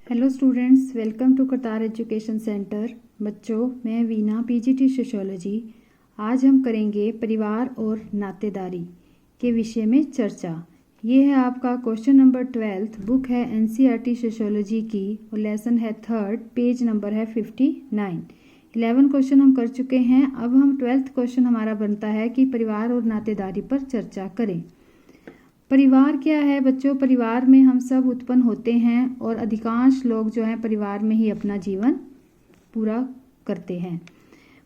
Hello students, welcome to Kartar education centre. बच्चों, मैं Veena PGT sociology. आज हम करेंगे परिवार और नातेदारी के विषय में चर्चा। ये है आपका क्वेश्चन नंबर 12, बुक है एनसीईआरटी सोशियोलॉजी की और लेसन है 3rd, पेज नंबर है 59। 11 क्वेश्चन हम कर चुके हैं। अब हम 12th क्वेश्चन हमारा बनता है कि परिवार और नातेदारी पर चर्चा करें। परिवार क्या है बच्चों? परिवार में हम सब उत्पन्न होते हैं और अधिकांश लोग जो हैं परिवार में ही अपना जीवन पूरा करते हैं।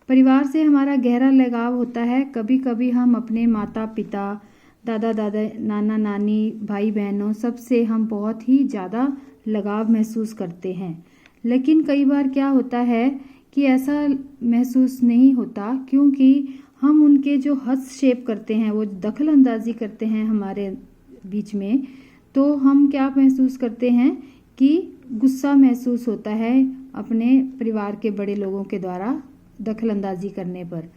परिवार से हमारा गहरा लगाव होता है। कभी कभी हम अपने माता पिता, दादा दादा, नाना नानी, भाई बहनों सबसे हम बहुत ही ज़्यादा लगाव महसूस करते हैं। लेकिन कई बार क्या होता है कि ऐसा महसूस नहीं होता, क्योंकि हम उनके जो हस्तक्षेप करते हैं, वो दखल अंदाजी करते हैं हमारे बीच में, तो हम क्या महसूस करते हैं कि गुस्सा महसूस होता है अपने परिवार के बड़े लोगों के द्वारा दखल अंदाजी करने पर।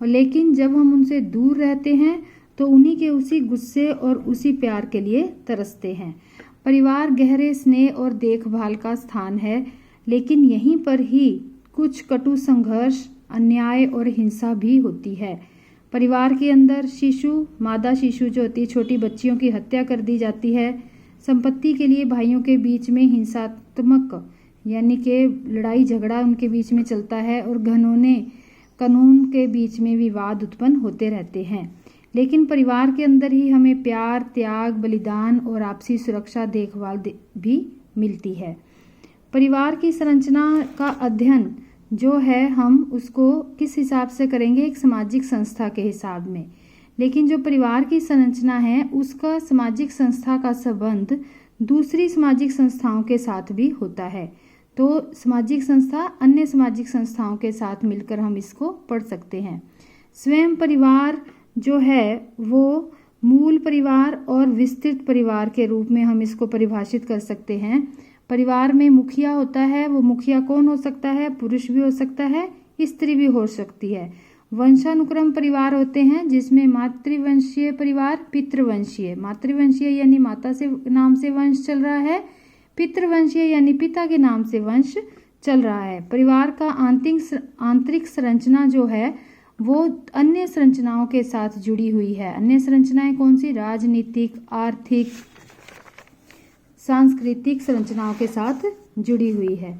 और लेकिन जब हम उनसे दूर रहते हैं तो उन्हीं के उसी गुस्से और उसी प्यार के लिए तरसते हैं। परिवार गहरे स्नेह और देखभाल का स्थान है, लेकिन यहीं पर ही कुछ कटु संघर्ष, अन्याय और हिंसा भी होती है। परिवार के अंदर मादा शिशु जो होती है, छोटी बच्चियों की हत्या कर दी जाती है। संपत्ति के लिए भाइयों के बीच में हिंसात्मक यानी कि लड़ाई झगड़ा उनके बीच में चलता है और घनौने कानून के बीच में विवाद उत्पन्न होते रहते हैं। लेकिन परिवार के अंदर ही हमें प्यार, त्याग, बलिदान और आपसी सुरक्षा देखभाल भी मिलती है। परिवार की संरचना का अध्ययन जो है हम उसको किस हिसाब से करेंगे? एक सामाजिक संस्था के हिसाब में। लेकिन जो परिवार की संरचना है उसका सामाजिक संस्था का संबंध दूसरी सामाजिक संस्थाओं के साथ भी होता है। तो सामाजिक संस्था अन्य सामाजिक संस्थाओं के साथ मिलकर हम इसको पढ़ सकते हैं। स्वयं परिवार जो है वो मूल परिवार और विस्तृत परिवार के रूप में हम इसको परिभाषित कर सकते हैं। परिवार में मुखिया होता है। वो मुखिया कौन हो सकता है? पुरुष भी हो सकता है, स्त्री भी हो सकती है। वंशानुक्रम परिवार होते हैं, जिसमें मातृवंशीय परिवार, पितृवंशीय। मातृवंशीय यानी माता से नाम से वंश चल रहा है, पितृवंशीय यानी पिता के नाम से वंश चल रहा है। परिवार का आंतरिक संरचना जो है वो अन्य संरचनाओं के साथ जुड़ी हुई है। अन्य संरचनाएं कौन सी? राजनीतिक, आर्थिक, सांस्कृतिक संरचनाओं के साथ जुड़ी हुई है।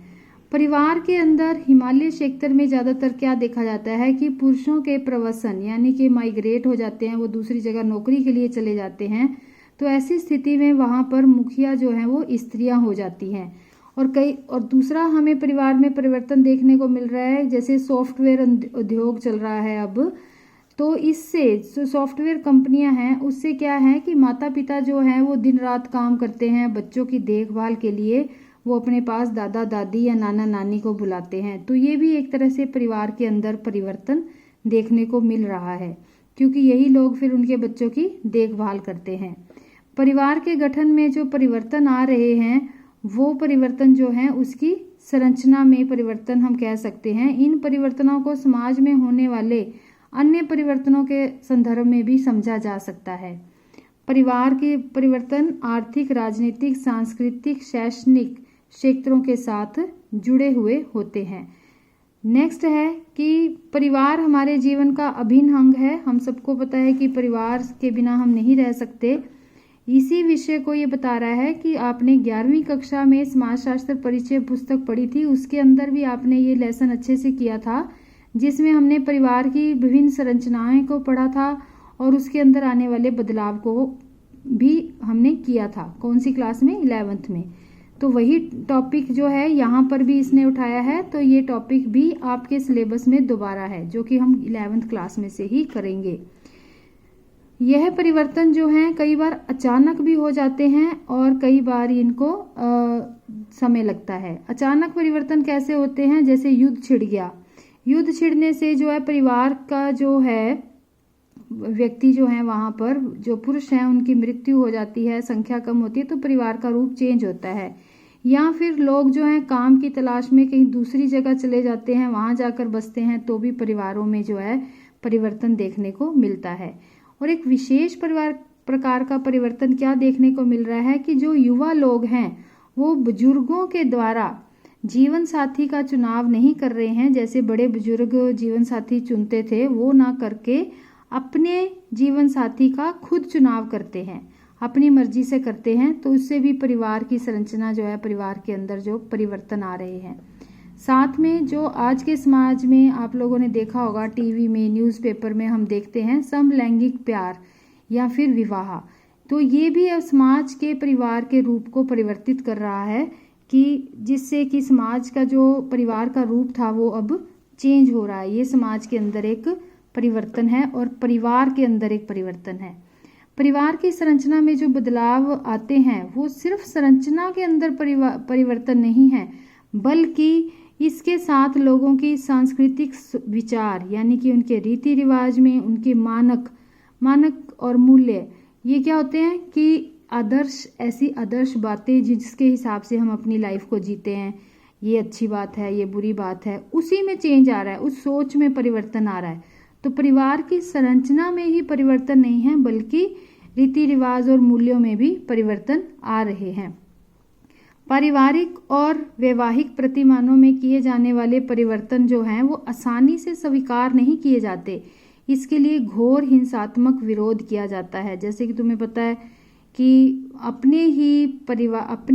परिवार के अंदर हिमालय क्षेत्र में ज़्यादातर क्या देखा जाता है कि पुरुषों के प्रवसन यानी कि माइग्रेट हो जाते हैं, वो दूसरी जगह नौकरी के लिए चले जाते हैं। तो ऐसी स्थिति में वहाँ पर मुखिया जो है वो स्त्रियां हो जाती हैं। और दूसरा हमें परिवार में परिवर्तन देखने को मिल रहा है, जैसे सॉफ्टवेयर उद्योग चल रहा है अब। तो इससे जो सॉफ्टवेयर कंपनियां हैं उससे क्या है कि माता पिता जो हैं वो दिन रात काम करते हैं। बच्चों की देखभाल के लिए वो अपने पास दादा दादी या नाना नानी को बुलाते हैं। तो ये भी एक तरह से परिवार के अंदर परिवर्तन देखने को मिल रहा है, क्योंकि यही लोग फिर उनके बच्चों की देखभाल करते हैं। परिवार के गठन में जो परिवर्तन आ रहे हैं वो परिवर्तन जो है उसकी संरचना में परिवर्तन हम कह सकते हैं। इन परिवर्तनों को समाज में होने वाले अन्य परिवर्तनों के संदर्भ में भी समझा जा सकता है। परिवार के परिवर्तन आर्थिक, राजनीतिक, सांस्कृतिक, शैक्षणिक क्षेत्रों के साथ जुड़े हुए होते हैं। नेक्स्ट है कि परिवार हमारे जीवन का अभिन्न अंग है। हम सबको पता है कि परिवार के बिना हम नहीं रह सकते। इसी विषय को ये बता रहा है कि आपने 11वीं कक्षा में समाजशास्त्र परिचय पुस्तक पढ़ी थी, उसके अंदर भी आपने ये लेसन अच्छे से किया था, जिसमें हमने परिवार की विभिन्न संरचनाएं को पढ़ा था और उसके अंदर आने वाले बदलाव को भी हमने किया था। कौन सी क्लास में? 11th में। तो वही टॉपिक जो है यहाँ पर भी इसने उठाया है। तो ये टॉपिक भी आपके सिलेबस में दोबारा है, जो कि हम 11th क्लास में से ही करेंगे। यह परिवर्तन जो है कई बार अचानक भी हो जाते हैं और कई बार इनको समय लगता है। अचानक परिवर्तन कैसे होते हैं? जैसे युद्ध छिड़ गया। युद्ध छिड़ने से जो है परिवार का जो है व्यक्ति जो है वहाँ पर जो पुरुष हैं उनकी मृत्यु हो जाती है, संख्या कम होती है, तो परिवार का रूप चेंज होता है। या फिर लोग जो हैं काम की तलाश में कहीं दूसरी जगह चले जाते हैं, वहाँ जाकर बसते हैं, तो भी परिवारों में जो है परिवर्तन देखने को मिलता है। और एक विशेष प्रकार का परिवर्तन क्या देखने को मिल रहा है कि जो युवा लोग हैं वो बुजुर्गों के द्वारा जीवन साथी का चुनाव नहीं कर रहे हैं, जैसे बड़े बुजुर्ग जीवन साथी चुनते थे वो ना करके अपने जीवन साथी का खुद चुनाव करते हैं, अपनी मर्जी से करते हैं। तो उससे भी परिवार की संरचना जो है, परिवार के अंदर जो परिवर्तन आ रहे हैं। साथ में जो आज के समाज में आप लोगों ने देखा होगा, टीवी में, न्यूज़पेपर में हम देखते हैं समलैंगिक प्यार या फिर विवाह, तो ये भी समाज के परिवार के रूप को परिवर्तित कर रहा है कि जिससे कि समाज का जो परिवार का रूप था वो अब चेंज हो रहा है। ये समाज के अंदर एक परिवर्तन है और परिवार के अंदर एक परिवर्तन है। परिवार की संरचना में जो बदलाव आते हैं वो सिर्फ संरचना के अंदर परिवर्तन नहीं है, बल्कि इसके साथ लोगों की सांस्कृतिक विचार यानी कि उनके रीति रिवाज में उनके मानक और मूल्य, ये क्या होते हैं कि आदर्श, ऐसी आदर्श बातें जिसके हिसाब से हम अपनी लाइफ को जीते हैं, ये अच्छी बात है, ये बुरी बात है, उसी में चेंज आ रहा है, उस सोच में परिवर्तन आ रहा है। तो परिवार की संरचना में ही परिवर्तन नहीं है, बल्कि रीति रिवाज और मूल्यों में भी परिवर्तन आ रहे हैं। पारिवारिक और वैवाहिक प्रतिमानों में किए जाने वाले परिवर्तन जो हैं वो आसानी से स्वीकार नहीं किए जाते। इसके लिए घोर हिंसात्मक विरोध किया जाता है। जैसे कि तुम्हें पता है कि अपने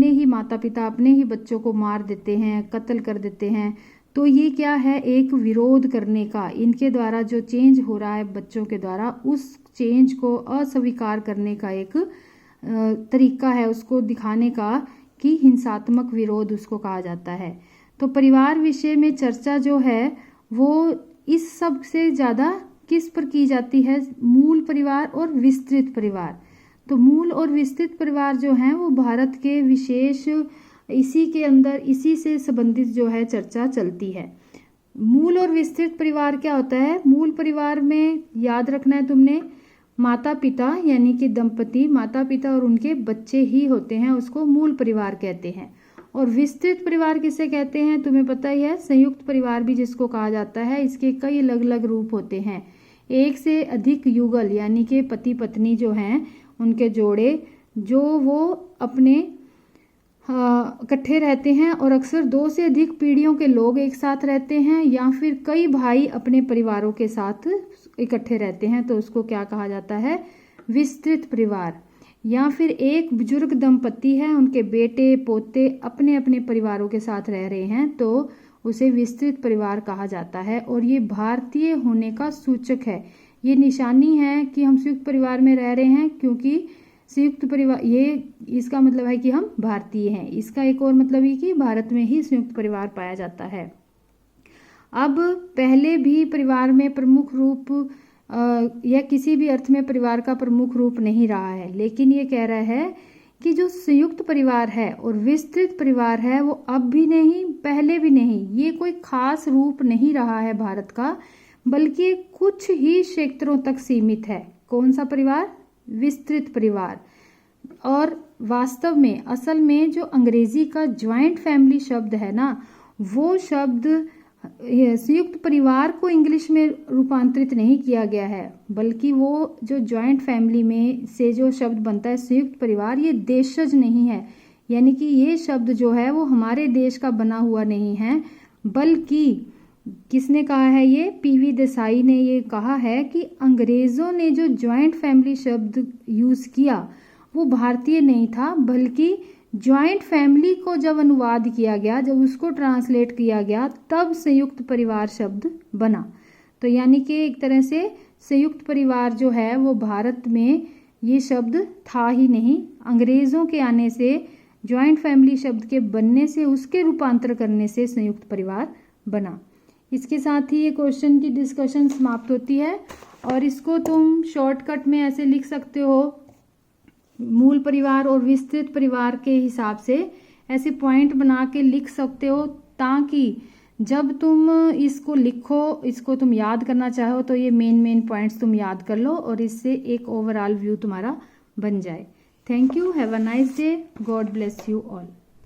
ही माता पिता अपने ही बच्चों को मार देते हैं, कत्ल कर देते हैं। तो ये क्या है, एक विरोध करने का, इनके द्वारा जो चेंज हो रहा है बच्चों के द्वारा, उस चेंज को अस्वीकार करने का एक तरीका है, उसको दिखाने का कि हिंसात्मक विरोध उसको कहा जाता है। तो परिवार विषय में चर्चा जो है वो इस सब से ज़्यादा किस पर की जाती है, मूल परिवार और विस्तृत परिवार। तो मूल और विस्तृत परिवार जो हैं वो भारत के विशेष, इसी के अंदर इसी से संबंधित जो है चर्चा चलती है। मूल और विस्तृत परिवार क्या होता है? मूल परिवार में याद रखना है तुमने, माता पिता यानी कि दंपति, माता पिता और उनके बच्चे ही होते हैं, उसको मूल परिवार कहते हैं। और विस्तृत परिवार किसे कहते हैं तुम्हें पता ही है, संयुक्त परिवार भी जिसको कहा जाता है। इसके कई अलग अलग रूप होते हैं। एक से अधिक युगल यानी कि पति पत्नी जो हैं उनके जोड़े, जो वो अपने इकट्ठे रहते हैं, और अक्सर 2 से अधिक पीढ़ियों के लोग एक साथ रहते हैं, या फिर कई भाई अपने परिवारों के साथ इकट्ठे रहते हैं, तो उसको क्या कहा जाता है, विस्तृत परिवार। या फिर एक बुजुर्ग दंपति है, उनके बेटे पोते अपने अपने परिवारों के साथ रह रहे हैं, तो उसे विस्तृत परिवार कहा जाता है। और ये भारतीय होने का सूचक है, ये निशानी है कि हम संयुक्त परिवार में रह रहे हैं, क्योंकि संयुक्त परिवार, ये इसका मतलब है कि हम भारतीय हैं। इसका एक और मतलब है कि भारत में ही संयुक्त परिवार पाया जाता है। अब पहले भी परिवार में प्रमुख रूप या किसी भी अर्थ में परिवार का प्रमुख रूप नहीं रहा है, लेकिन ये कह रहा है कि जो संयुक्त परिवार है और विस्तृत परिवार है वो अब भी नहीं, पहले भी नहीं, ये कोई खास रूप नहीं रहा है भारत का, बल्कि कुछ ही क्षेत्रों तक सीमित है। कौन सा परिवार? विस्तृत परिवार। और वास्तव में असल में जो अंग्रेजी का ज्वाइंट फैमिली शब्द है ना, वो शब्द संयुक्त परिवार को इंग्लिश में रूपांतरित नहीं किया गया है, बल्कि वो जो ज्वाइंट फैमिली में से जो शब्द बनता है संयुक्त परिवार, ये देशज नहीं है। यानी कि ये शब्द जो है वो हमारे देश का बना हुआ नहीं है, बल्कि किसने कहा है, ये पीवी देसाई ने ये कहा है कि अंग्रेजों ने जो ज्वाइंट फैमिली शब्द यूज़ किया वो भारतीय नहीं था, बल्कि ज्वाइंट फैमिली को जब अनुवाद किया गया, जब उसको ट्रांसलेट किया गया, तब संयुक्त परिवार शब्द बना। तो यानी कि एक तरह से संयुक्त परिवार जो है वो भारत में ये शब्द था ही नहीं, अंग्रेज़ों के आने से, ज्वाइंट फैमिली शब्द के बनने से, उसके रूपांतर करने से संयुक्त परिवार बना। इसके साथ ही ये क्वेश्चन की डिस्कशन समाप्त होती है, और इसको तुम शॉर्टकट में ऐसे लिख सकते हो, मूल परिवार और विस्तृत परिवार के हिसाब से ऐसे पॉइंट बना के लिख सकते हो, ताकि जब तुम इसको लिखो, इसको तुम याद करना चाहो तो ये मेन पॉइंट्स तुम याद कर लो, और इससे एक ओवरऑल व्यू तुम्हारा बन जाए। Thank you, have a nice day, God bless you all.